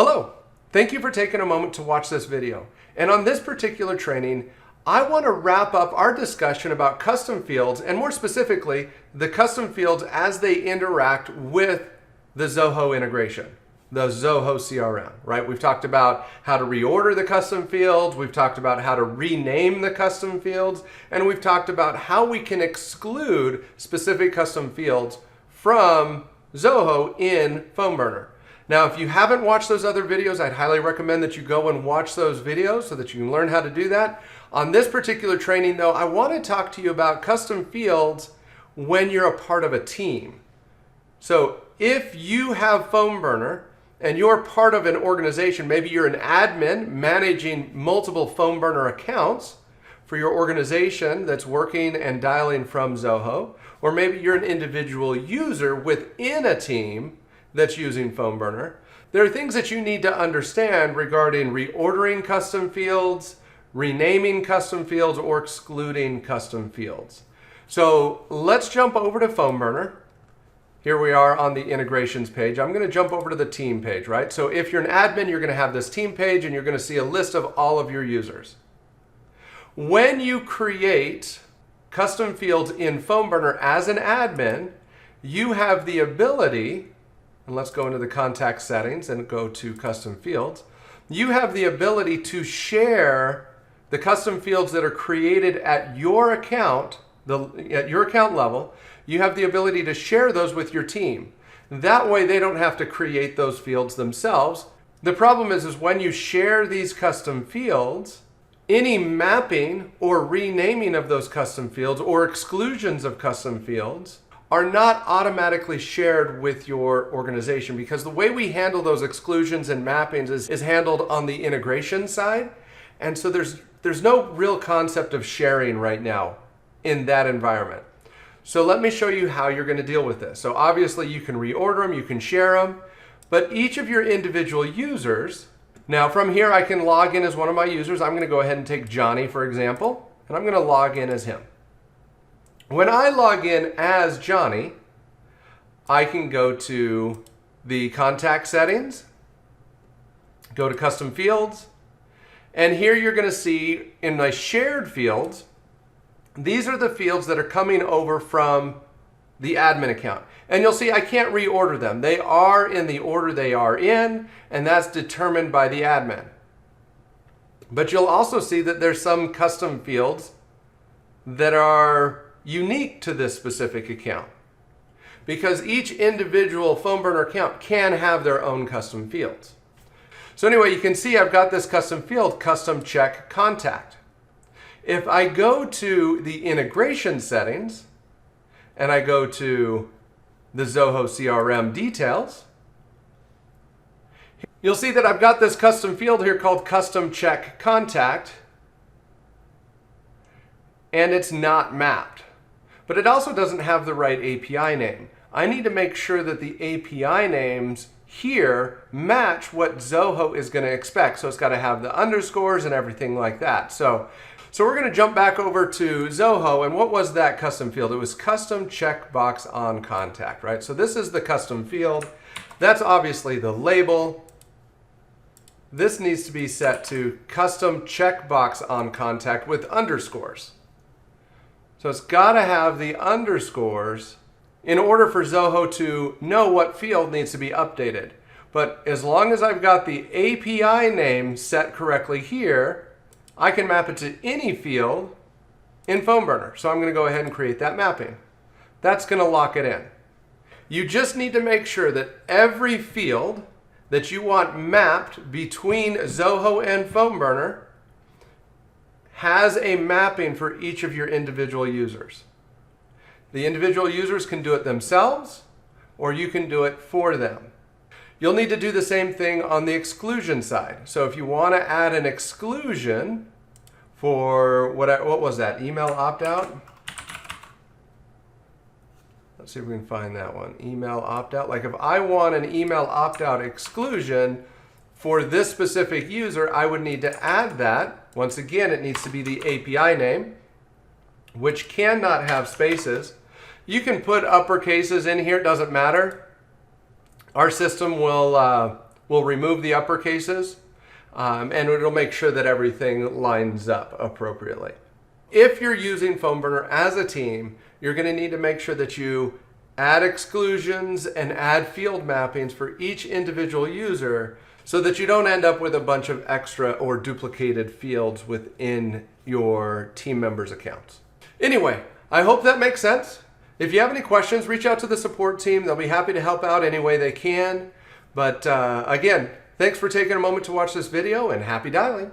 Hello, thank you for taking a moment to watch this video. And on this particular training, I want to wrap up our discussion about custom fields, and more specifically, the custom fields as they interact with the Zoho integration, the Zoho CRM, right? We've talked about how to reorder the custom fields, we've talked about how to rename the custom fields, and we've talked about how we can exclude specific custom fields from Zoho in PhoneBurner. Now, if you haven't watched those other videos, I'd highly recommend that you go and watch those videos so that you can learn how to do that. On this particular training, though, I want to talk to you about custom fields when you're a part of a team. So if you have PhoneBurner and you're part of an organization, maybe you're an admin managing multiple PhoneBurner accounts for your organization that's working and dialing from Zoho, or maybe you're an individual user within a team that's using PhoneBurner, there are things that you need to understand regarding reordering custom fields, renaming custom fields, or excluding custom fields. So let's jump over to PhoneBurner. Here we are on the integrations page. I'm going to jump over to the team page, right? So if you're an admin, you're going to have this team page and you're going to see a list of all of your users. When you create custom fields in PhoneBurner as an admin, you have the ability, and let's go into the contact settings and go to custom fields. You have the ability to share the custom fields that are created at your account, at your account level. You have the ability to share those with your team. That way they don't have to create those fields themselves. The problem is when you share these custom fields, any mapping or renaming of those custom fields or exclusions of custom fields are not automatically shared with your organization, because the way we handle those exclusions and mappings is handled on the integration side. And so there's no real concept of sharing right now in that environment. So let me show you how you're going to deal with this. So obviously you can reorder them, you can share them, but each of your individual users, now from here I can log in as one of my users. I'm going to go ahead and take Johnny, for example, and I'm going to log in as him. When I log in as Johnny, I can go to the contact settings, go to custom fields, and here you're going to see in my shared fields, these are the fields that are coming over from the admin account. And you'll see I can't reorder them. They are in the order they are in, and that's determined by the admin. But you'll also see that there's some custom fields that are unique to this specific account, because each individual PhoneBurner account can have their own custom fields. So anyway, you can see I've got this custom field, custom check contact. If I go to the integration settings and I go to the Zoho CRM details, you'll see that I've got this custom field here called custom check contact, and it's not mapped. But it also doesn't have the right API name. I need to make sure that the API names here match what Zoho is going to expect. So it's got to have the underscores and everything like that. So we're going to jump back over to Zoho, and what was that custom field? It was custom checkbox on contact, right? So this is the custom field. That's obviously the label. This needs to be set to custom checkbox on contact with underscores. So it's got to have the underscores in order for Zoho to know what field needs to be updated. But as long as I've got the API name set correctly here, I can map it to any field in PhoneBurner. So I'm going to go ahead and create that mapping. That's going to lock it in. You just need to make sure that every field that you want mapped between Zoho and PhoneBurner has a mapping for each of your individual users. The individual users can do it themselves, or you can do it for them. You'll need to do the same thing on the exclusion side. So if you want to add an exclusion for what was that, email opt-out? Let's see if we can find that one, email opt-out. Like if I want an email opt-out exclusion for this specific user, I would need to add that. Once again, it needs to be the API name, which cannot have spaces. You can put uppercases in here, it doesn't matter. Our system will will remove the uppercases, and it'll make sure that everything lines up appropriately. If you're using PhoneBurner as a team, you're going to need to make sure that you add exclusions and add field mappings for each individual user so that you don't end up with a bunch of extra or duplicated fields within your team members' accounts. Anyway, I hope that makes sense. If you have any questions, reach out to the support team. They'll be happy to help out any way they can. But again, thanks for taking a moment to watch this video, and happy dialing.